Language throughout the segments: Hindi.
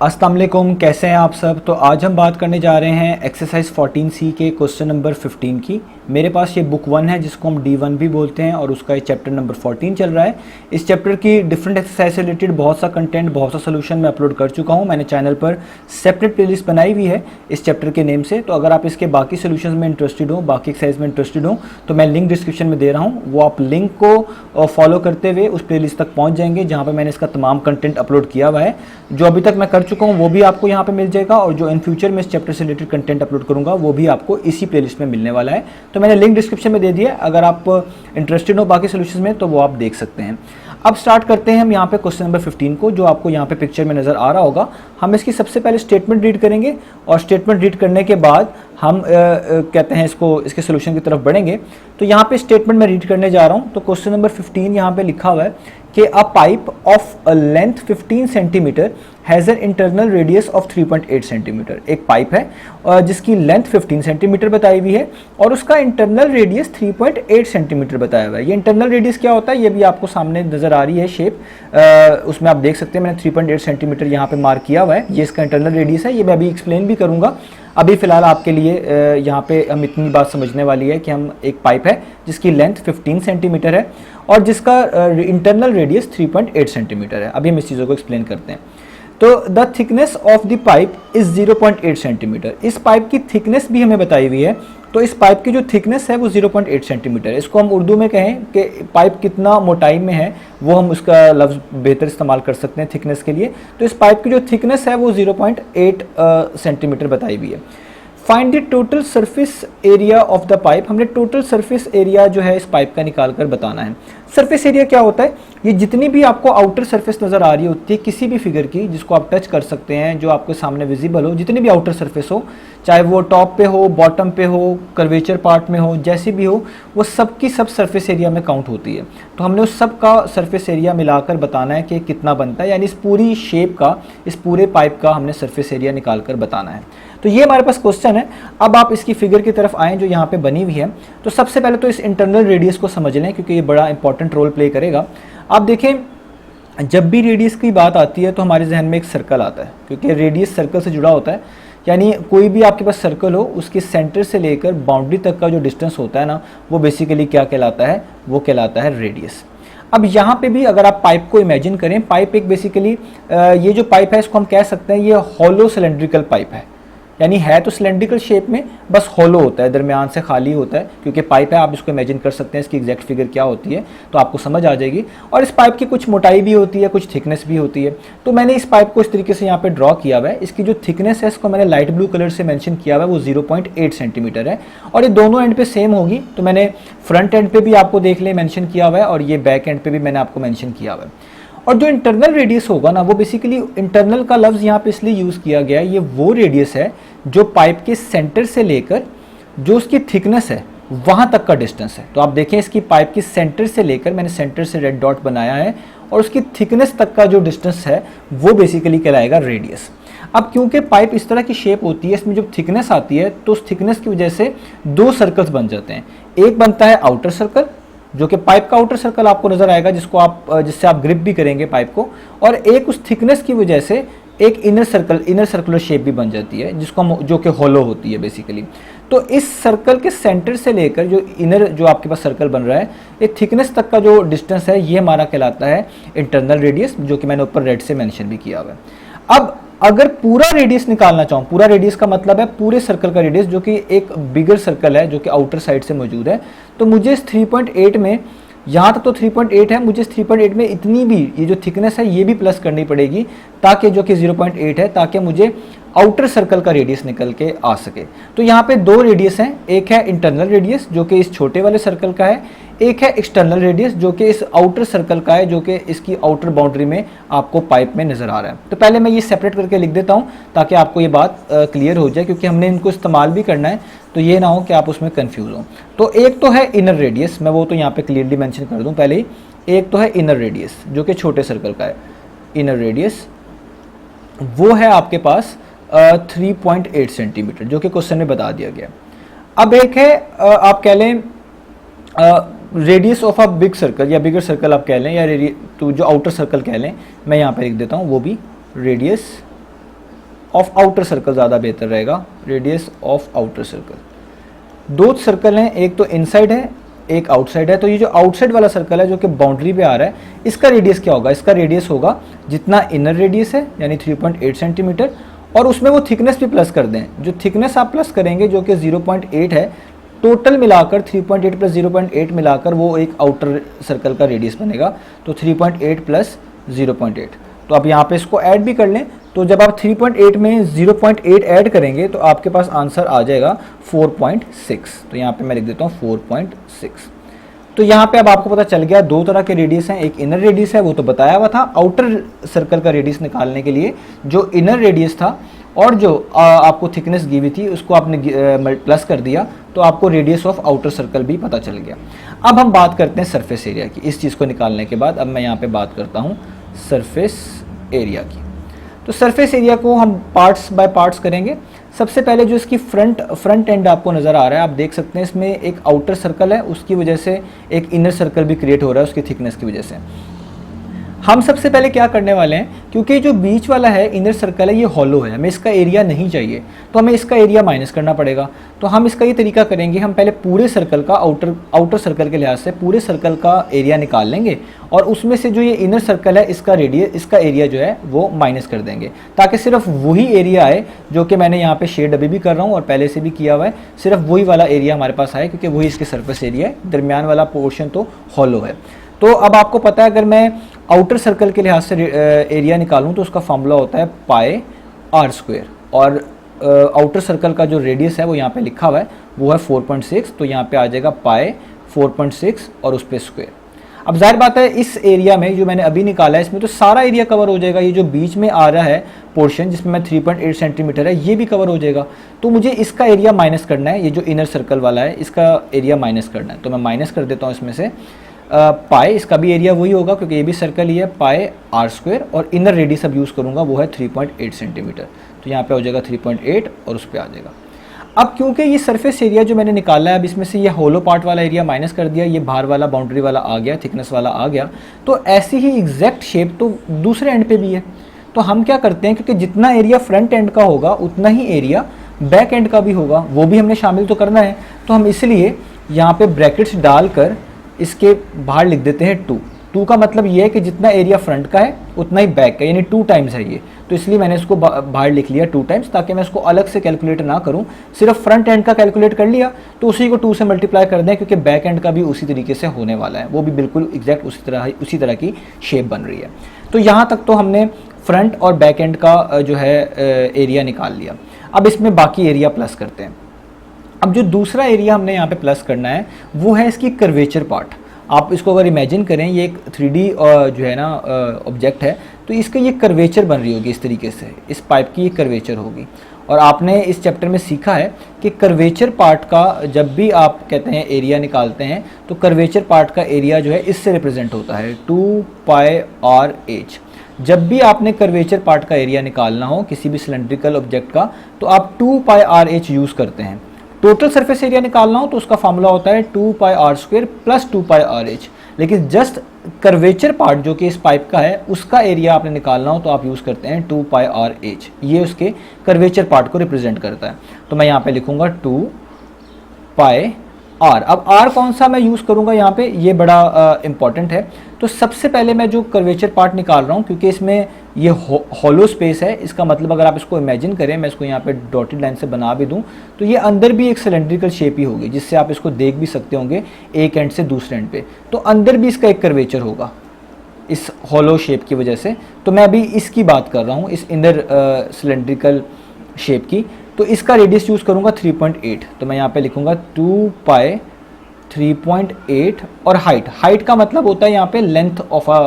अस्सलाम वालेकुम, कैसे हैं आप सब। तो आज हम बात करने जा रहे हैं एक्सरसाइज 14C के क्वेश्चन नंबर 15 की। मेरे पास ये बुक 1 है जिसको हम D1 भी बोलते हैं और उसका ये चैप्टर नंबर 14 चल रहा है। इस चैप्टर की डिफरेंट एक्सरसाइज से रिलेटेड बहुत सा कंटेंट, बहुत सा सोल्यूशन मैं अपलोड कर चुका हूँ। मैंने चैनल पर सेपरेट प्लेलिस्ट बनाई हुई है इस चैप्टर के नेम से। तो अगर आप इसके बाकी सोल्यूशन में इंटरेस्टेड हो, बाकी एक्सरसाइज में इंटरेस्टेड हो, तो मैं लिंक डिस्क्रिप्शन में दे रहा हूँ। वो आप लिंक को फॉलो करते हुए उस प्लेलिस्ट तक पहुँच जाएंगे जहाँ पर मैंने इसका तमाम कंटेंट अपलोड किया हुआ है। जो अभी तक मैं कर चुका हूँ वो भी आपको यहाँ पे मिल जाएगा और जो इन फ्यूचर में इस चैप्टर से रिलेटेड कंटेंट अपलोड करूँगा वो भी आपको इसी प्लेलिस्ट में मिलने वाला है। तो मैंने लिंक डिस्क्रिप्शन में दे दिया, अगर आप इंटरेस्टेड हो बाकी सोल्यूशन में तो वो आप देख सकते हैं। अब स्टार्ट करते हैं हम यहाँ पे क्वेश्चन नंबर 15 को, जो आपको यहाँ पे पिक्चर में नज़र आ रहा होगा। हम इसकी सबसे पहले स्टेटमेंट रीड करेंगे और स्टेटमेंट रीड करने के बाद हम कहते हैं इसके सोल्यूशन की तरफ बढ़ेंगे। तो यहाँ पे स्टेटमेंट मैं रीड करने जा रहा हूँ। तो क्वेश्चन नंबर 15 यहाँ पे लिखा हुआ है कि अ pipe of a length 15 centimetre has an internal radius of 3.8 centimetre. एक पाइप है जिसकी लेंथ 15 सेंटीमीटर बताई हुई है और उसका इंटरनल रेडियस 3.8 सेंटीमीटर बताया हुआ है। ये इंटरनल रेडियस क्या होता है ये भी आपको सामने नज़र आ रही है शेप, उसमें आप देख सकते हैं मैंने 3.8 सेंटीमीटर यहाँ पे मार्क किया हुआ है। ये इसका इंटरनल रेडियस है, ये मैं अभी एक्सप्लेन भी करूँगा। अभी फ़िलहाल आपके लिए यहाँ पे हम इतनी बात समझने वाली है कि हम एक पाइप है जिसकी लेंथ 15 सेंटीमीटर है और जिसका इंटरनल रेडियस 3.8 सेंटीमीटर है। अभी हम इस चीज़ों को एक्सप्लेन करते हैं। तो the thickness of the pipe is 0.8 centimetre. इस पाइप की थिकनेस भी हमें बताई हुई है। तो इस पाइप की जो थिकनेस है वो 0.8 सेंटीमीटर है। इसको हम उर्दू में कहें कि पाइप कितना मोटाई में है, वो हम उसका लफ्ज़ बेहतर इस्तेमाल कर सकते हैं थिकनेस के लिए। तो इस पाइप की जो थिकनेस है वो 0.8 सेंटीमीटर बताई हुई है। Find the total surface area of the pipe. हमने टोटल सरफेस एरिया जो है इस पाइप का निकाल कर बताना है। सरफेस एरिया क्या होता है? ये जितनी भी आपको आउटर सरफेस नज़र आ रही होती है किसी भी फिगर की, जिसको आप टच कर सकते हैं, जो आपके सामने विजिबल हो, जितनी भी आउटर सरफेस हो, चाहे वो टॉप पे हो, बॉटम पे हो, कर्वेचर पार्ट में हो, जैसी भी हो, वो सब की सब सरफेस एरिया में काउंट होती है। तो हमने उस सब का सरफेस एरिया मिलाकर बताना है कि कितना बनता है, यानी इस पूरी शेप का, इस पूरे पाइप का हमने सरफेस एरिया निकाल कर बताना है। तो ये हमारे पास क्वेश्चन है। अब आप इसकी फिगर की तरफ आएँ जो यहाँ पे बनी हुई है। तो सबसे पहले तो इस इंटरनल रेडियस को समझ लें क्योंकि ये बड़ा इंपॉर्टेंट रोल प्ले करेगा। आप देखें जब भी रेडियस की बात आती है तो हमारे जहन में एक सर्कल आता है, क्योंकि रेडियस सर्कल से जुड़ा होता है। यानी कोई भी आपके पास सर्कल हो, उसके सेंटर से लेकर बाउंड्री तक का जो डिस्टेंस होता है ना, वो बेसिकली क्या कहलाता है? वो कहलाता है रेडियस। अब यहाँ पे भी अगर आप पाइप को इमेजिन करें, पाइप एक बेसिकली ये जो पाइप है इसको हम कह सकते हैं ये हॉलो सिलेंड्रिकल पाइप है। यानी है तो सिलेंड्रिकल शेप में, बस हॉलो होता है, दरमियान से खाली होता है, क्योंकि पाइप है। आप इसको इमेजिन कर सकते हैं इसकी एग्जैक्ट फिगर क्या होती है तो आपको समझ आ जाएगी। और इस पाइप की कुछ मोटाई भी होती है, कुछ थिकनेस भी होती है। तो मैंने इस पाइप को इस तरीके से यहाँ पे ड्रॉ किया हुआ है। इसकी जो थिकनेस है इसको मैंने लाइट ब्लू कलर से मेंशन किया हुआ है, वो 0.8 सेंटीमीटर है और ये दोनों एंड पे सेम होगी। तो मैंने फ्रंट एंड पे भी आपको देख ले मेंशन किया हुआ है और ये बैक एंड पे भी मैंने आपको मेंशन किया हुआ है। और जो इंटरनल रेडियस होगा ना, वो बेसिकली इंटरनल का लफ्ज़ यहाँ पे इसलिए यूज़ किया गया है, ये वो रेडियस है जो पाइप के सेंटर से लेकर जो उसकी थिकनेस है वहाँ तक का डिस्टेंस है। तो आप देखें इसकी पाइप की सेंटर से लेकर, मैंने सेंटर से रेड डॉट बनाया है, और उसकी थिकनेस तक का जो डिस्टेंस है वो बेसिकली कहलाएगा रेडियस। अब क्योंकि पाइप इस तरह की शेप होती है, इसमें जब थिकनेस आती है तो उस थिकनेस की वजह से दो सर्कल्स बन जाते हैं। एक बनता है आउटर सर्कल, जो कि पाइप का आउटर सर्कल आपको नजर आएगा, जिससे आप ग्रिप भी करेंगे पाइप को, और एक उस थिकनेस की वजह से एक इनर सर्कुलर शेप भी बन जाती है, जो कि हॉलो होती है बेसिकली। तो इस सर्कल के सेंटर से लेकर जो आपके पास सर्कल बन रहा है, ये थिकनेस तक का जो डिस्टेंस है ये हमारा कहलाता है इंटरनल रेडियस, जो कि मैंने ऊपर रेड से मेंशन भी किया हुआ है। अब अगर पूरा रेडियस निकालना चाहूँ, पूरा रेडियस का मतलब है पूरे सर्कल का रेडियस, जो कि एक बिगर सर्कल है जो कि आउटर साइड से मौजूद है, तो मुझे इस 3.8 में, यहाँ तक तो 3.8 है, मुझे इस 3.8 में इतनी भी ये जो थिकनेस है ये भी प्लस करनी पड़ेगी, ताकि जो कि 0.8 है, ताकि मुझे आउटर सर्कल का रेडियस निकल के आ सके। तो यहाँ पे दो रेडियस हैं, एक है इंटरनल रेडियस जो कि इस छोटे वाले सर्कल का है, एक है एक्सटर्नल रेडियस जो कि इस आउटर सर्कल का है, जो कि इसकी आउटर बाउंड्री में आपको पाइप में नज़र आ रहा है। तो पहले मैं ये सेपरेट करके लिख देता हूँ ताकि आपको ये बात क्लियर हो जाए, क्योंकि हमने इनको इस्तेमाल भी करना है, तो ये ना हो कि आप उसमें कन्फ्यूज़ हो। तो एक तो है इनर रेडियस, मैं वो तो यहाँ पे क्लियरली मेंशन कर दूँ पहले ही। एक तो है इनर रेडियस जो कि छोटे सर्कल का है, इनर रेडियस वो है आपके पास 3.8 सेंटीमीटर, जो कि क्वेश्चन में बता दिया गया। अब एक है आप कह लें radius of a big circle या बिगर सर्कल आप कह लें, या तो जो आउटर सर्कल कह लें, मैं यहाँ पर लिख देता हूँ वो भी रेडियस ऑफ आउटर सर्कल ज़्यादा बेहतर रहेगा, रेडियस ऑफ आउटर सर्कल। दो सर्कल हैं, एक तो इनसाइड है एक आउटसाइड है, तो ये जो आउटसाइड वाला सर्कल है जो कि बाउंड्री पे आ रहा है, इसका रेडियस क्या होगा, इसका रेडियस होगा जितना इनर रेडियस है यानी 3.8 सेंटीमीटर, और उसमें वो थिकनेस भी प्लस कर दें। जो थिकनेस आप प्लस करेंगे जो कि 0.8 है, टोटल मिलाकर 3.8 प्लस 0.8 मिलाकर वो एक आउटर सर्कल का रेडियस बनेगा। तो 3.8 प्लस 0.8, तो आप यहाँ पे इसको ऐड भी कर लें। तो जब आप 3.8 में 0.8 ऐड करेंगे तो आपके पास आंसर आ जाएगा 4.6। तो यहाँ पे मैं लिख देता हूँ 4.6। तो यहाँ पे अब आपको पता चल गया दो तरह के रेडियस हैं, एक इनर रेडियस है वो तो बताया हुआ था, आउटर सर्कल का रेडियस निकालने के लिए जो इनर रेडियस था और जो आपको थिकनेस दी हुई थी उसको आपने प्लस कर दिया, तो आपको रेडियस ऑफ आउटर सर्कल भी पता चल गया। अब हम बात करते हैं सरफेस एरिया की। इस चीज़ को निकालने के बाद अब मैं यहाँ पे बात करता हूँ सरफेस एरिया की। तो सरफेस एरिया को हम पार्ट्स बाय पार्ट्स करेंगे। सबसे पहले जो इसकी फ्रंट एंड आपको नज़र आ रहा है, आप देख सकते हैं इसमें एक आउटर सर्कल है, उसकी वजह से एक इनर सर्कल भी क्रिएट हो रहा है उसकी थिकनेस की वजह से। हम सबसे पहले क्या करने वाले हैं, क्योंकि जो बीच वाला है इनर सर्कल है ये हॉलो है, हमें इसका एरिया नहीं चाहिए, तो हमें इसका एरिया माइनस करना पड़ेगा। तो हम इसका ये तरीका करेंगे, हम पहले पूरे सर्कल का आउटर सर्कल के लिहाज से पूरे सर्कल का एरिया निकाल लेंगे और उसमें से जो ये इनर सर्कल है इसका एरिया जो है वो माइनस कर देंगे, ताकि सिर्फ वही एरिया आए जो कि मैंने यहाँ पे शेड अभी भी कर रहा हूँ और पहले से भी किया हुआ है, सिर्फ वही वाला एरिया हमारे पास आए, क्योंकि वही इसके सरफेस एरिया है, दरमियान वाला पोर्शन तो हॉलो है। तो अब आपको पता है अगर मैं आउटर सर्कल के लिहाज से एरिया निकालूं तो उसका फॉर्मूला होता है पाई आर स्क्वायर, और आउटर सर्कल का जो रेडियस है वो यहाँ पे लिखा हुआ है वो है 4.6, तो यहाँ पे आ जाएगा पाई 4.6 और उस पर स्क्वायर। अब जाहिर बात है इस एरिया में जो मैंने अभी निकाला है इसमें तो सारा एरिया कवर हो जाएगा, ये जो बीच में आ रहा है पोर्शन जिसमें मैं 3.8 सेंटीमीटर है ये भी कवर हो जाएगा। तो मुझे इसका एरिया माइनस करना है, ये जो इनर सर्कल वाला है इसका एरिया माइनस करना है, तो मैं माइनस कर देता हूँ इसमें से पाई, इसका भी एरिया वही होगा क्योंकि ये भी सर्कल ही है, पाई आर स्क्वायर, और इनर रेडियस अब यूज़ करूँगा वो है 3.8 सेंटीमीटर, तो यहाँ पे हो जाएगा 3.8 और उस पर आ जाएगा। अब क्योंकि ये सरफेस एरिया जो मैंने निकाला है, अब इसमें से ये होलो पार्ट वाला एरिया माइनस कर दिया, ये बाहर वाला बाउंड्री वाला आ गया, थिकनेस वाला आ गया, तो ऐसी ही एग्जैक्ट शेप तो दूसरे एंड पे भी है। तो हम क्या करते हैं, क्योंकि जितना एरिया फ्रंट एंड का होगा उतना ही एरिया बैक एंड का भी होगा, वो भी हमने शामिल तो करना है, तो हम इसलिए यहाँ पे ब्रैकेट्स डालकर इसके बाहर लिख देते हैं 2। 2 का मतलब ये है कि जितना एरिया फ्रंट का है उतना ही बैक का, यानी 2 टाइम्स है ये, तो इसलिए मैंने इसको बाहर लिख लिया 2 टाइम्स, ताकि मैं इसको अलग से कैलकुलेट ना करूं, सिर्फ फ्रंट एंड का कैलकुलेट कर लिया तो उसी को 2 से मल्टीप्लाई कर दें, क्योंकि बैक एंड का भी उसी तरीके से होने वाला है, वो भी बिल्कुल एग्जैक्ट उसी तरह की शेप बन रही है। तो यहाँ तक तो हमने फ्रंट और बैक एंड का जो है एरिया निकाल लिया। अब इसमें बाकी एरिया प्लस करते हैं। अब जो दूसरा एरिया हमने यहाँ पे प्लस करना है वो है इसकी कर्वेचर पार्ट। आप इसको अगर इमेजिन करें, ये एक 3D जो है ना ऑब्जेक्ट है, तो इसका ये कर्वेचर बन रही होगी इस तरीके से, इस पाइप की ये कर्वेचर होगी। और आपने इस चैप्टर में सीखा है कि कर्वेचर पार्ट का जब भी आप कहते हैं एरिया निकालते हैं तो कर्वेचर पार्ट का एरिया जो है इससे रिप्रेजेंट होता है 2πr/h। जब भी आपने कर्वेचर पार्ट का एरिया निकालना हो किसी भी सिलेंड्रिकल ऑब्जेक्ट का तो आप 2πr/h यूज़ करते हैं। टोटल सरफेस एरिया निकालना हो तो उसका फॉर्मूला होता है 2πr² प्लस 2πrh, लेकिन जस्ट कर्वेचर पार्ट जो कि इस पाइप का है उसका एरिया आपने निकालना हो तो आप यूज़ करते हैं 2πrh, ये उसके कर्वेचर पार्ट को रिप्रेजेंट करता है। तो मैं यहाँ पे लिखूँगा 2πr। अब r कौन सा मैं यूज़ करूँगा यहाँ पे, ये बड़ा इंपॉर्टेंट है। तो सबसे पहले मैं जो कर्वेचर पार्ट निकाल रहा हूँ, क्योंकि इसमें ये हॉलो स्पेस है, इसका मतलब अगर आप इसको इमेजिन करें, मैं इसको यहाँ पे डॉटेड लाइन से बना भी दूँ तो ये अंदर भी एक सिलेंड्रिकल शेप ही होगी, जिससे आप इसको देख भी सकते होंगे एक एंड से दूसरे एंड पे, तो अंदर भी इसका एक कर्वेचर होगा इस हॉलो शेप की वजह से। तो मैं अभी इसकी बात कर रहा हूँ, इस इनर सिलेंड्रिकल शेप की। तो इसका रेडियस यूज़ करूँगा 3.8, तो मैं यहाँ पे लिखूँगा 2π 3.8, और हाइट का मतलब होता है यहाँ पे लेंथ ऑफ अ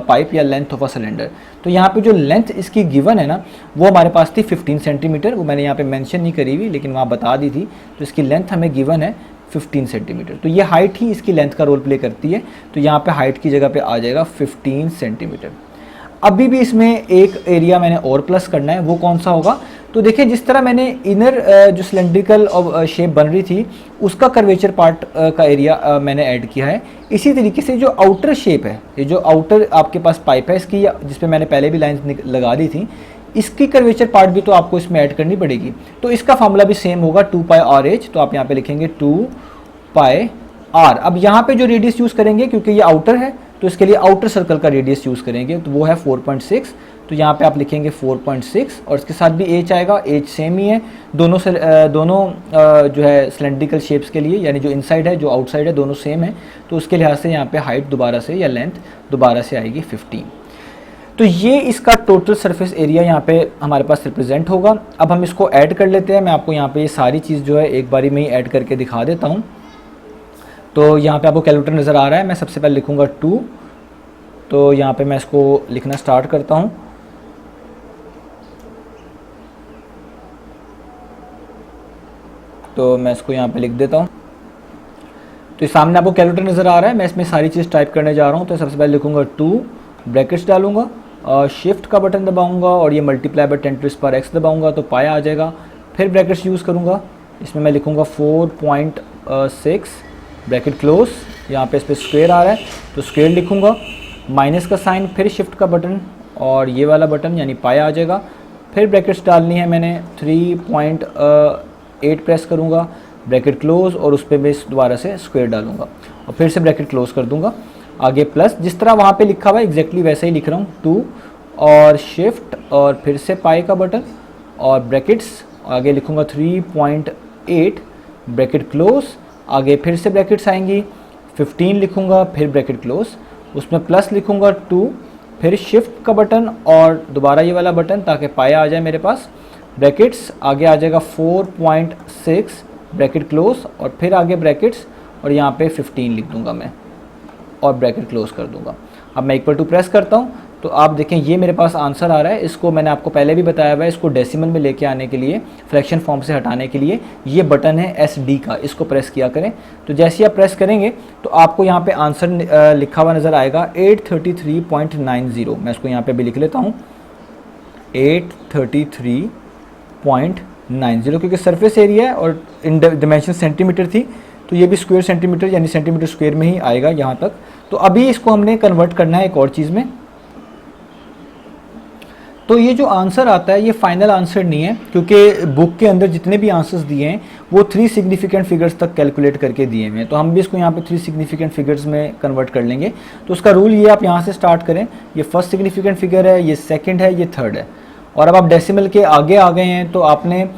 पाइप या लेंथ ऑफ अ सिलेंडर। तो यहाँ पे जो लेंथ इसकी गिवन है ना वो हमारे पास थी 15 सेंटीमीटर, वो मैंने यहाँ पे मेंशन नहीं करी हुई लेकिन वहाँ बता दी थी। तो इसकी लेंथ हमें गिवन है 15 सेंटीमीटर, तो ये हाइट ही इसकी लेंथ का रोल प्ले करती है। तो यहाँ पे हाइट की जगह पे आ जाएगा 15 सेंटीमीटर। अभी भी इसमें एक एरिया मैंने और प्लस करना है, वो कौन सा होगा, तो देखिए जिस तरह मैंने इनर जो सिलेंड्रिकल शेप बन रही थी उसका कर्वेचर पार्ट का एरिया मैंने ऐड किया है, इसी तरीके से जो आउटर शेप है, ये जो आउटर आपके पास पाइप है इसकी, जिस पे मैंने पहले भी लाइन लगा दी थी, इसकी कर्वेचर पार्ट भी तो आपको इसमें ऐड करनी पड़ेगी। तो इसका फॉर्मूला भी सेम होगा 2 पाई आर एच, तो आप यहाँ पे लिखेंगे 2 पाई आर। अब यहाँ पे जो रेडियस यूज़ करेंगे, क्योंकि ये आउटर है तो इसके लिए आउटर सर्कल का रेडियस यूज़ करेंगे, तो वो है 4.6, तो यहाँ पे आप लिखेंगे 4.6 और इसके साथ भी एच आएगा, एच सेम ही है दोनों से, जो है सिलेंड्रिकल शेप्स के लिए, यानी जो इनसाइड है जो आउटसाइड है दोनों सेम है, तो उसके लिहाज से यहाँ पे हाइट दोबारा से या लेंथ दोबारा से आएगी 15। तो ये इसका टोटल सरफेस एरिया यहाँ पे हमारे पास रिप्रेजेंट होगा। अब हम इसको ऐड कर लेते हैं। मैं आपको यहाँ पे ये सारी चीज़ जो है एक बारी में ही ऐड करके दिखा देता हूँ। तो यहाँ पे आपको कैलकुलेटर नज़र आ रहा है। मैं सबसे पहले लिखूँगा 2, तो यहाँ पे मैं इसको लिखना स्टार्ट करता हूँ। तो मैं इसको यहाँ पे लिख देता हूँ। तो सामने आपको कैलकुलेटर नज़र आ रहा है, मैं इसमें सारी चीज़ टाइप करने जा रहा हूँ। तो सबसे पहले लिखूँगा 2, ब्रैकेट्स डालूंगा, शिफ्ट का बटन दबाऊंगा और ये मल्टीप्लाई बाय 10⁻x दबाऊंगा तो पाई आ जाएगा। फिर ब्रैकेट्स यूज़ करूँगा, इसमें मैं लिखूँगा 4.6 ब्रैकेट क्लोज, यहाँ पे इस पर स्क्वेयर आ रहा है तो स्क्वेयर लिखूँगा, माइनस का साइन, फिर शिफ्ट का बटन और ये वाला बटन यानी पाई आ जाएगा। फिर ब्रैकेट्स डालनी है मैंने, 3.8 प्रेस करूँगा, ब्रैकेट क्लोज और उस पर मैं दोबारा से स्क्वेयर डालूँगा और फिर से ब्रैकेट क्लोज कर दूँगा। आगे प्लस, जिस तरह वहाँ पे लिखा हुआ है एग्जैक्टली वैसे ही लिख रहा हूँ, 2 और शिफ्ट और फिर से पाई का बटन और ब्रैकेट्स, आगे लिखूँगा 3.8 ब्रैकेट क्लोज, आगे फिर से ब्रैकेट्स आएंगी, 15 लिखूँगा, फिर ब्रैकेट क्लोज, उसमें प्लस लिखूँगा 2, फिर शिफ्ट का बटन और दोबारा ये वाला बटन ताकि पाई आ जाए मेरे पास, ब्रैकेट्स, आगे आ जाएगा 4.6 ब्रैकेट क्लोज और फिर आगे ब्रैकेट्स और यहाँ पे 15 लिख दूँगा मैं और ब्रैकेट क्लोज कर दूंगा। अब मैं इक्वल टू प्रेस करता हूँ तो आप देखें ये मेरे पास आंसर आ रहा है। इसको मैंने आपको पहले भी बताया हुआ है, इसको डेसिमल में लेके आने के लिए, फ्रैक्शन फॉर्म से हटाने के लिए ये बटन है SD का, इसको प्रेस किया करें। तो जैसे ही आप प्रेस करेंगे तो आपको यहाँ पे आंसर लिखा हुआ नज़र आएगा 833.90। मैं इसको यहाँ पे भी लिख लेता हूँ 833.90, क्योंकि सरफेस एरिया है और इन डिमेंशन सेंटीमीटर थी तो ये भी स्क्वायर सेंटीमीटर यानी सेंटीमीटर स्क्वायर में ही आएगा यहाँ तक। तो अभी इसको हमने कन्वर्ट करना है एक और चीज़ में। तो ये जो आंसर आता है ये फाइनल आंसर नहीं है, क्योंकि बुक के अंदर जितने भी आंसर्स दिए हैं वो 3 सिग्निफिकेंट फिगर्स तक कैलकुलेट करके दिए हुए हैं। तो हम भी इसको यहाँ पे 3 सिग्निफिकेंट फिगर्स में कन्वर्ट कर लेंगे। तो उसका रूल ये, आप यहाँ से स्टार्ट करें, ये फर्स्ट सिग्निफिकेंट फिगर है, ये सेकेंड है, ये थर्ड है, और अब आप डेसिमल के आगे आ गए हैं तो आपने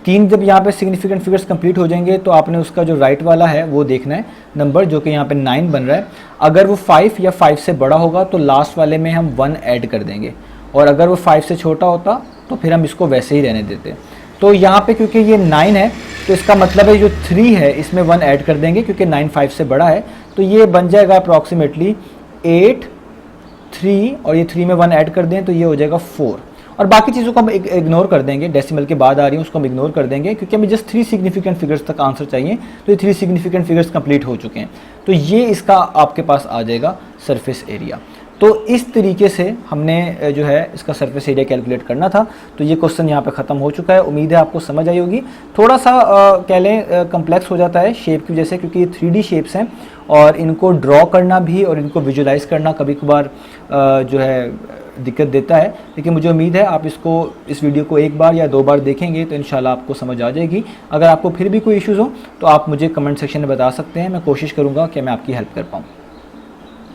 3 जब यहाँ पे सिग्निफिकेंट फिगर्स कंप्लीट हो जाएंगे तो आपने उसका जो राइट वाला है वो देखना है नंबर, जो कि यहाँ पे 9 बन रहा है। अगर वो 5 या 5 से बड़ा होगा तो लास्ट वाले में हम 1 ऐड कर देंगे, और अगर वो 5 से छोटा होता तो फिर हम इसको वैसे ही रहने देते। तो यहाँ पे क्योंकि ये 9 है तो इसका मतलब है जो 3 है इसमें 1 ऐड कर देंगे, क्योंकि 9 5 से बड़ा है, तो ये बन जाएगा अप्रॉक्सीमेटली 8 3 और ये 3 में 1 ऐड कर दें तो ये हो जाएगा 4। और बाकी चीज़ों को हम इग्नोर कर देंगे, डेसिमल के बाद आ रही है उसको हम इग्नोर कर देंगे, क्योंकि हमें जस्ट 3 सिग्निफिकेंट फिगर्स तक आंसर चाहिए। तो ये 3 सिग्निफिकेंट फिगर्स कंप्लीट हो चुके हैं, तो ये इसका आपके पास आ जाएगा सरफेस एरिया। तो इस तरीके से हमने जो है इसका सरफेस एरिया कैलकुलेट करना था। तो ये क्वेश्चन यहाँ पे ख़त्म हो चुका है। उम्मीद है आपको समझ आई होगी। थोड़ा सा कह लें कम्प्लेक्स हो जाता है शेप की वजह से, क्योंकि ये 3D शेप्स हैं और इनको ड्रॉ करना भी और इनको विजुलाइज करना कभी कभार जो है दिक्कत देता है। लेकिन मुझे उम्मीद है आप इस वीडियो को 1 बार या 2 बार देखेंगे तो इंशाल्लाह आपको समझ आ जाएगी। अगर आपको फिर भी कोई इश्यूज़ हो तो आप मुझे कमेंट सेक्शन में बता सकते हैं, मैं कोशिश करूँगा कि मैं आपकी हेल्प कर पाऊँ।